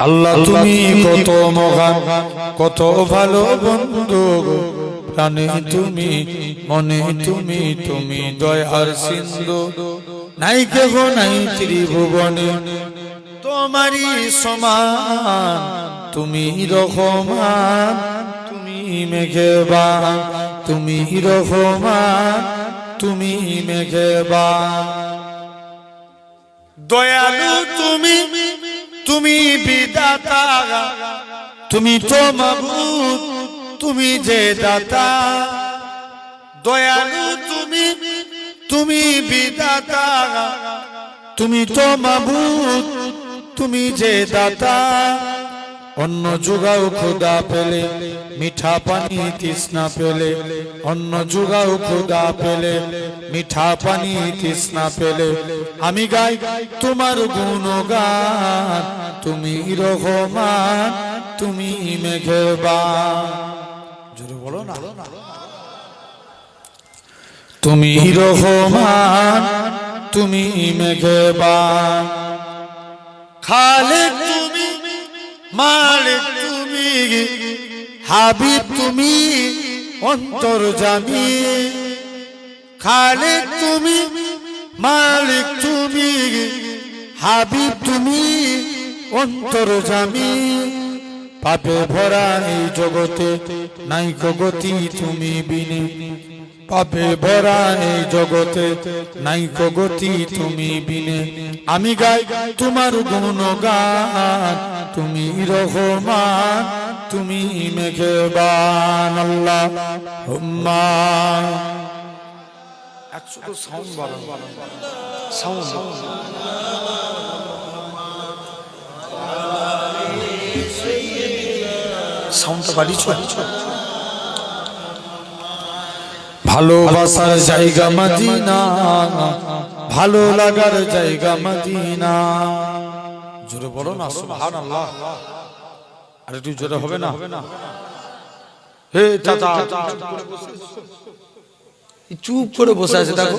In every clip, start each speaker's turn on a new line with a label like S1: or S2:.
S1: আল্লাহ তুমি কত মহান, কত ভালো বন্ধু, প্রাণে তুমি, মনে তুমি, তুমি দয়ার সিন্ধু। নাই কেহ নাই ত্রিভুবনে তোমারই সমান, তুমি রহমান, তুমি মেঘবান, তুমি রহমান, তুমি মেঘবান। দয়ালু তুমি, তুমি বিধাতা, তুমি তো মাবুদ, তুমি যে দাতা। দয়ালু তুমি, তুমি বিধাতা, তুমি তো মাবুদ, তুমি যে দাতা। অন্ন জুগাও খোদা পেলে, মিঠা পানি তৃষ্ণা পেলে। অন্ন জুগাও খোদা পেলে, মিঠা পানি তৃষ্ণা পেলে। আমি গাই তোমার গুণগান, তুমি রহমান, তুমি মেঘবান। জোরে বলো না। তুমি রহমান, তুমি মেঘবান। খালেক তুমি, মালিক তুমি, হাবিব তুমি, অন্তর্যামী। খালেক তুমি, মালিক তুমি, হাবিব তুমি, অন্তর্যামী। পাপে ভরা এই জগতে নাই গতি তুমি বিনে। পাপে ভরা এই জগতে নাই গতি তুমি বিনে। আমি গাই তোমার গুণগান, তুমি রহমান, তুমি মেঘবান। আল্লাহ হুম্মা। একশো তো সাউন্ড বাড়ানো, সাউন্ড। সাউন্ডটা বাড়িয়েছ। ভালোবাসার জায়গা মদিনা, ভালো লাগার জায়গা মদিনা। জোরে বলো না সুবহানাল্লাহ। আর একটু জোরে হবে না? হে চাচা চুপ করে বসে আছে, দেখো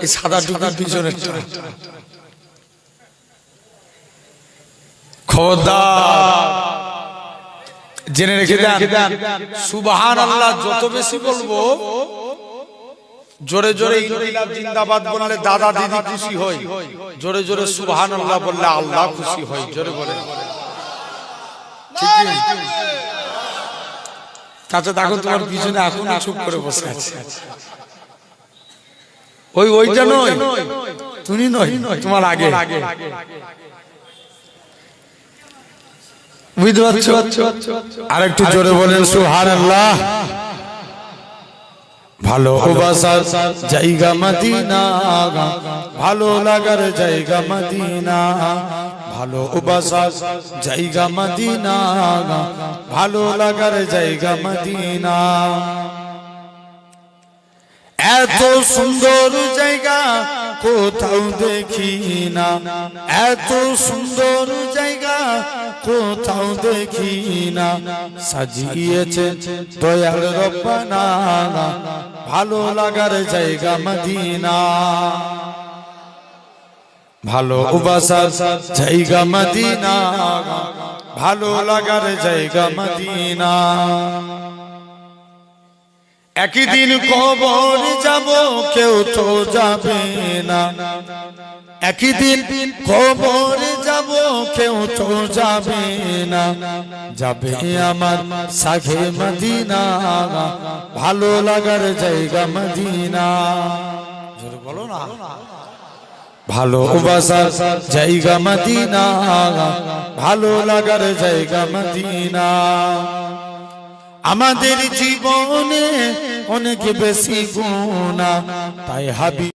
S1: এই সাদা টুপির পিছনে। খোদা জেনে রেখে দেন, সুবহানাল্লাহ যত বেশি বলবো, জোরে জোরে ইনকিলাব জিন্দাবাদ বললে দাদা দিদি খুশি হয়, জোরে জোরে সুবহানাল্লাহ বললে আল্লাহ খুশি হয়। জোরে বলে ঠিক কি? চাচা দেখো তোমার পিছনে এখনো চুপ করে বসে আছে। ওইটা নয়, তুমি নয়, তোমার আগে। বুঝতে পারছো? আর একটু জোরে বলেন সুবহানাল্লাহ। ভালোবাসার জায়গা মদিনা, ভালো লাগার জায়গা মদিনা। ভালোবাসার জায়গা মদিনা, ভালো লাগার জায়গা মদিনা। এত সুন্দর জায়গা কোথাও দেখি না, এত সুন্দর জায়গা কোথাও দেখি না। সাজিয়েছে দয়াল রব্বানা, ভালো লাগার জায়গা মদিনা। ভালোবাসার জায়গা মদিনা, ভালো লাগার জায়গা মদিনা। একদিন কবর যাব, কেউ তো যাবে না। একদিন কবর যাব, কেউ তো যাবে না। যাবে আমার সাখে মদিনা, ভালো লাগার জায়গা মদিনা। জোরে বলো না। ভালোবাসার জায়গা মদিনা, ভালো লাগার জায়গা মদিনা। আমাদের জীবনে অনেক বেশি গুনাহ, তাই হাবিব